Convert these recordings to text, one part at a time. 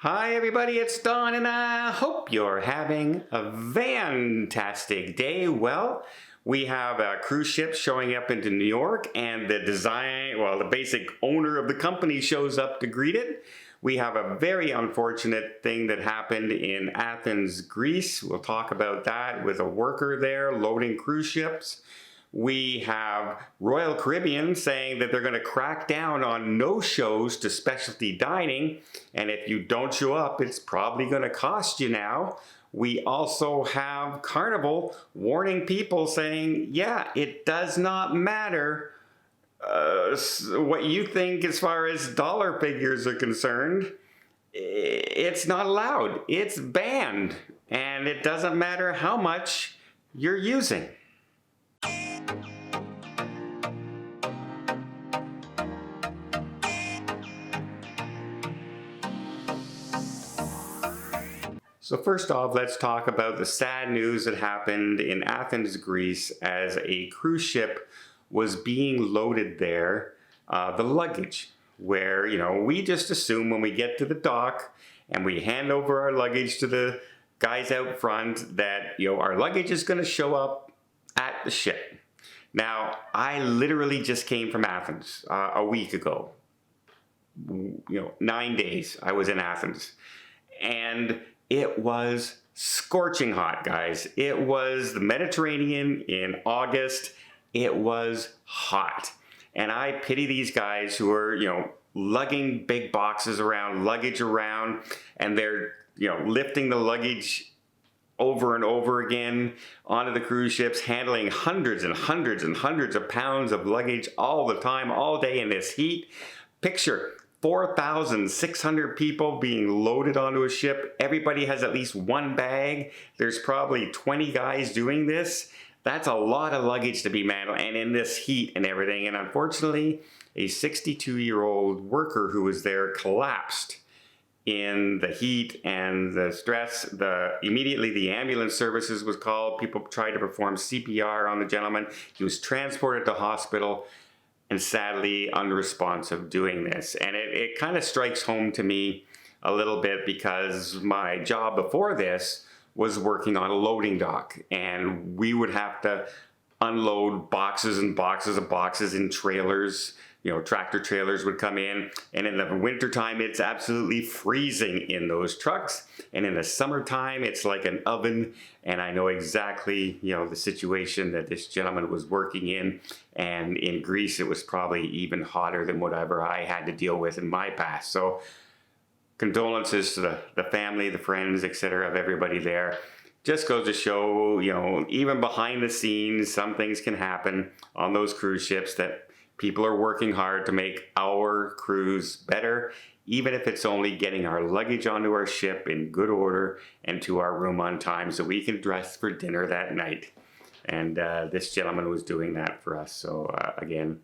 Hi everybody, it's Don and I hope you're having a fantastic day. Well, we have a cruise ship showing up into New York and the basic owner of the company shows up to greet it. We have a very unfortunate thing that happened in Athens, Greece. We'll talk about that with a worker there loading cruise ships. We have Royal Caribbean saying that they're going to crack down on no-shows to specialty dining, and if you don't show up, it's probably going to cost you now. We also have Carnival warning people saying, yeah, it does not matter what you think as far as dollar figures are concerned. It's not allowed. It's banned, and it doesn't matter how much you're using. So first off, let's talk about the sad news that happened in Athens, Greece as a cruise ship was being loaded there, the luggage, where, we just assume when we get to the dock and we hand over our luggage to the guys out front that, our luggage is going to show up at the ship. Now, I literally just came from Athens a week ago. 9 days I was in Athens. And it was scorching hot, guys. It was the Mediterranean in August. It was hot. And I pity these guys who are, lugging big boxes around, luggage around, and they're, lifting the luggage over and over again onto the cruise ships, handling hundreds and hundreds and hundreds of pounds of luggage all the time, all day in this heat. Picture 4,600 people being loaded onto a ship. Everybody has at least one bag. There's probably 20 guys doing this. That's a lot of luggage to be managed, and in this heat and everything. And unfortunately, a 62-year-old worker who was there collapsed in the heat and the stress. Immediately the ambulance services was called. People tried to perform CPR on the gentleman. He was transported to hospital and sadly unresponsive doing this. And it kind of strikes home to me a little bit because my job before this was working on a loading dock, and we would have to unload boxes and boxes of boxes in trailers. Tractor trailers would come in, and in the wintertime, it's absolutely freezing in those trucks. And in the summertime, it's like an oven. And I know exactly, the situation that this gentleman was working in. And in Greece, it was probably even hotter than whatever I had to deal with in my past. So condolences to the family, the friends, etc. of everybody there. Just goes to show, even behind the scenes, some things can happen on those cruise ships that people are working hard to make our cruise better, even if it's only getting our luggage onto our ship in good order and to our room on time so we can dress for dinner that night. And this gentleman was doing that for us. So again,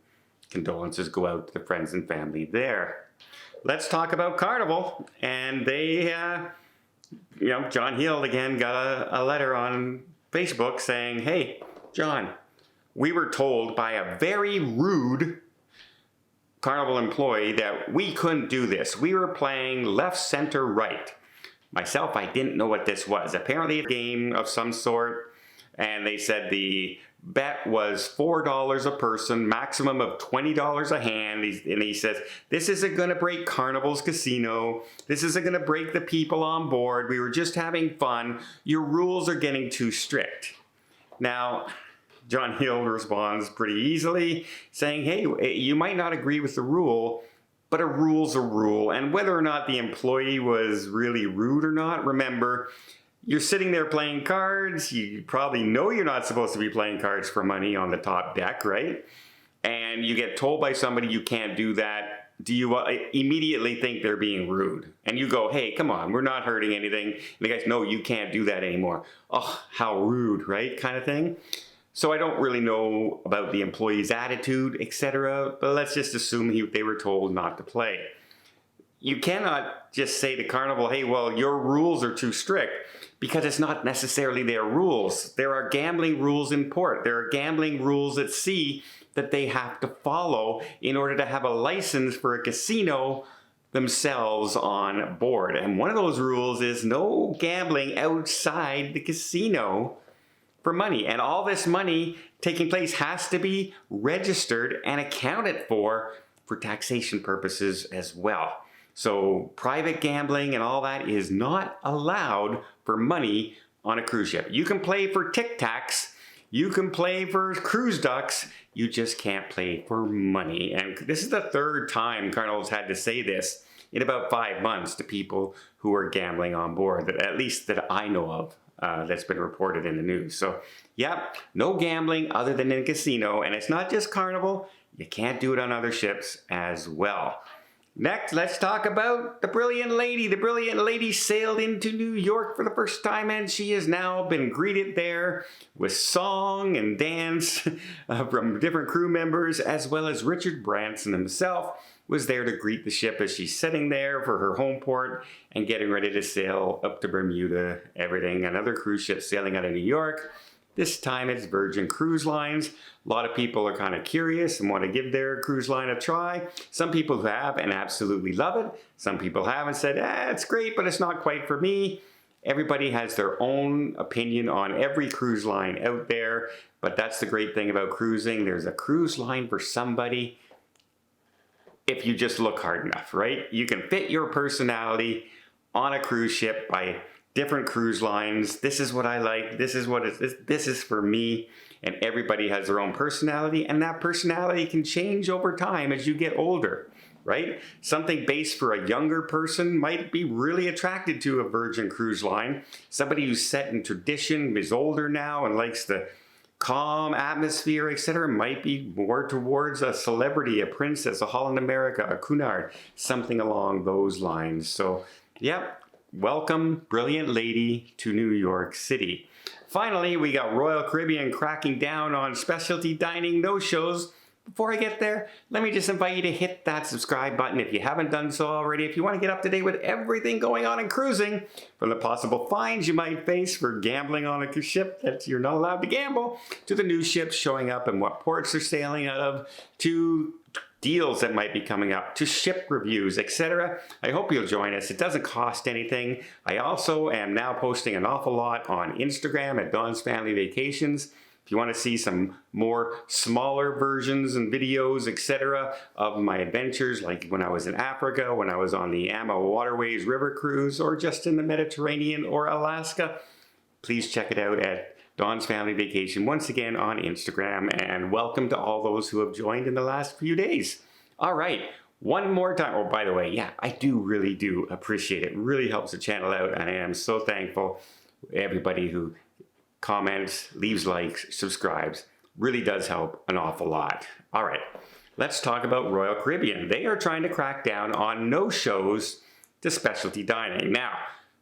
condolences go out to the friends and family there. Let's talk about Carnival. And they, John Hill again got a letter on Facebook saying, hey, John, we were told by a very rude Carnival employee that we couldn't do this. We were playing left, center, right. Myself, I didn't know what this was. Apparently a game of some sort, and they said the bet was $4 a person, maximum of $20 a hand. And he says, this isn't going to break Carnival's casino. This isn't going to break the people on board. We were just having fun. Your rules are getting too strict. Now, John Hill responds pretty easily, saying, hey, you might not agree with the rule, but a rule's a rule. And whether or not the employee was really rude or not, remember, you're sitting there playing cards. You probably know you're not supposed to be playing cards for money on the top deck, right? And you get told by somebody you can't do that. Do you immediately think they're being rude? And you go, hey, come on, we're not hurting anything. And the guys, no, you can't do that anymore. Oh, how rude, right? Kind of thing. So I don't really know about the employee's attitude, etc., but let's just assume they were told not to play. You cannot just say to Carnival, hey, well, your rules are too strict, because it's not necessarily their rules. There are gambling rules in port. There are gambling rules at sea that they have to follow in order to have a license for a casino themselves on board. And one of those rules is no gambling outside the casino for money. And all this money taking place has to be registered and accounted for taxation purposes as well. So private gambling and all that is not allowed for money on a cruise ship. You can play for Tic Tacs, you can play for cruise ducks, you just can't play for money. And this is the third time Carnival's had to say this in about 5 months to people who are gambling on board, at least that I know of. That's been reported in the news. So yeah, no gambling other than in a casino. And it's not just Carnival, you can't do it on other ships as well. Next, let's talk about the Brilliant Lady. The Brilliant Lady sailed into New York for the first time, and she has now been greeted there with song and dance from different crew members, as well as Richard Branson himself was there to greet the ship as she's sitting there for her home port and getting ready to sail up to Bermuda, everything. Another cruise ship sailing out of New York. This time it's Virgin Cruise Lines. A lot of people are kind of curious and want to give their cruise line a try. Some people who have and absolutely love it. Some people have and said, it's great, but it's not quite for me. Everybody has their own opinion on every cruise line out there, but that's the great thing about cruising. There's a cruise line for somebody if you just look hard enough, right? You can fit your personality on a cruise ship by different cruise lines. This is what I like. This is what this is for me. And everybody has their own personality, and that personality can change over time as you get older, right? Something based for a younger person might be really attracted to a Virgin Cruise Line. Somebody who's set in tradition, is older now and likes the calm atmosphere, etc., might be more towards a celebrity, a princess, a Holland America, a Cunard, something along those lines. So, yep, welcome, Brilliant Lady, to New York City. Finally, we got Royal Caribbean cracking down on specialty dining no-shows. Before I get there, let me just invite you to hit that subscribe button if you haven't done so already. If you want to get up to date with everything going on in cruising, from the possible fines you might face for gambling on a ship that you're not allowed to gamble, to the new ships showing up and what ports they're sailing out of, to deals that might be coming up, to ship reviews, etc. I hope you'll join us. It doesn't cost anything. I also am now posting an awful lot on Instagram at Don's Family Vacations. If you want to see some more smaller versions and videos, etc., of my adventures, like when I was in Africa, when I was on the Amma Waterways River Cruise, or just in the Mediterranean or Alaska, please check it out at Don's Family Vacation, once again on Instagram, and welcome to all those who have joined in the last few days. All right, one more time. Oh, by the way, yeah, I really do appreciate it. It really helps the channel out, and I am so thankful to everybody who comments, leaves likes, subscribes. Really does help an awful lot. All right, let's talk about Royal Caribbean. They are trying to crack down on no-shows to specialty dining. Now,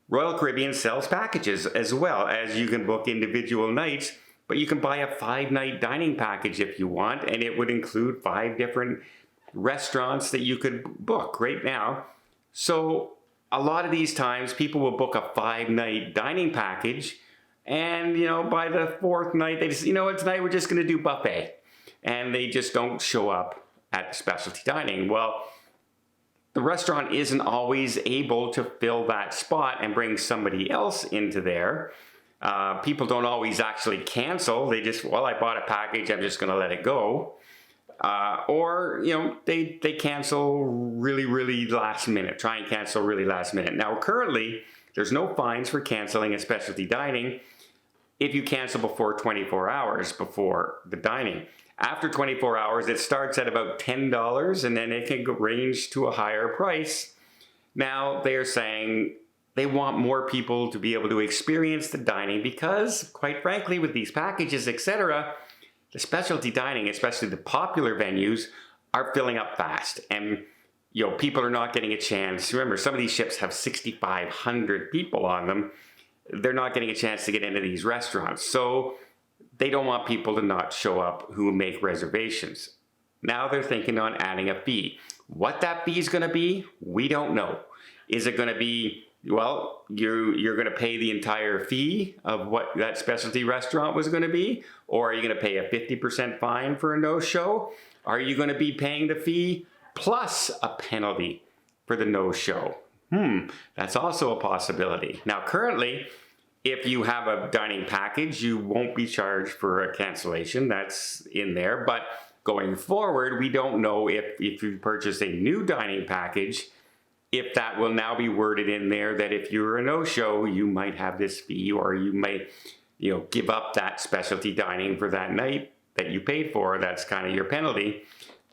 Royal Caribbean sells packages as well, as you can book individual nights, but you can buy a 5-night dining package if you want, and it would include 5 different restaurants that you could book right now. So a lot of these times people will book a 5-night dining package, and by the 4th night they just, tonight we're just going to do buffet, and they just don't show up at specialty dining. Well, the restaurant isn't always able to fill that spot and bring somebody else into there. People don't always actually cancel. They just, well, I bought a package, I'm just going to let it go. Or they cancel really last minute, try and cancel really last minute. Now, currently, there's no fines for canceling a specialty dining if you cancel before 24 hours before the dining. After 24 hours, it starts at about $10, and then it can range to a higher price. Now, they're saying they want more people to be able to experience the dining because, quite frankly, with these packages, etc., the specialty dining, especially the popular venues, are filling up fast. And, people are not getting a chance. Remember, some of these ships have 6,500 people on them. They're not getting a chance to get into these restaurants. So they don't want people to not show up who make reservations. Now they're thinking on adding a fee. What that fee is going to be, we don't know. Is it going to be, well, you're going to pay the entire fee of what that specialty restaurant was going to be? Or are you going to pay a 50% fine for a no-show? Are you going to be paying the fee plus a penalty for the no-show. That's also a possibility. Now, currently, if you have a dining package, you won't be charged for a cancellation. That's in there. But going forward, we don't know if you purchase a new dining package, if that will now be worded in there that if you're a no-show, you might have this fee, or you might, give up that specialty dining for that night that you paid for. That's kind of your penalty.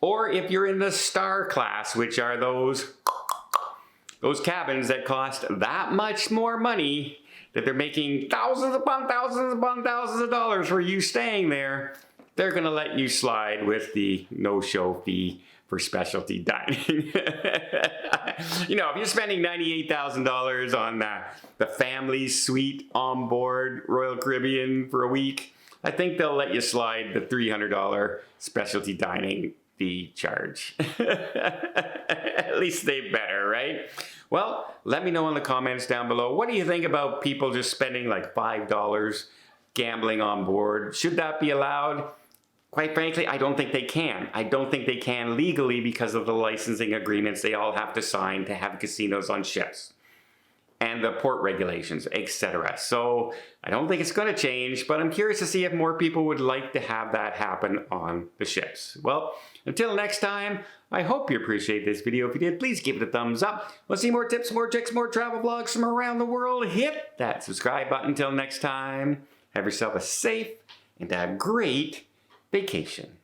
Or if you're in the star class, which are those cabins that cost that much more money, that they're making thousands upon thousands of dollars for you staying there, they're going to let you slide with the no-show fee for specialty dining. If you're spending $98,000 on the family suite on board Royal Caribbean for a week, I think they'll let you slide the $300 specialty dining fee charge. At least they better, right? Well, let me know in the comments down below. What do you think about people just spending like $5 gambling on board? Should that be allowed? Quite frankly, I don't think they can. I don't think they can legally because of the licensing agreements they all have to sign to have casinos on ships, and the port regulations, etc. So I don't think it's going to change, but I'm curious to see if more people would like to have that happen on the ships. Well, until next time, I hope you appreciate this video. If you did, please give it a thumbs up. Want to see more tips, more tricks, more travel vlogs from around the world? Hit that subscribe button. Until next time, have yourself a safe and a great vacation.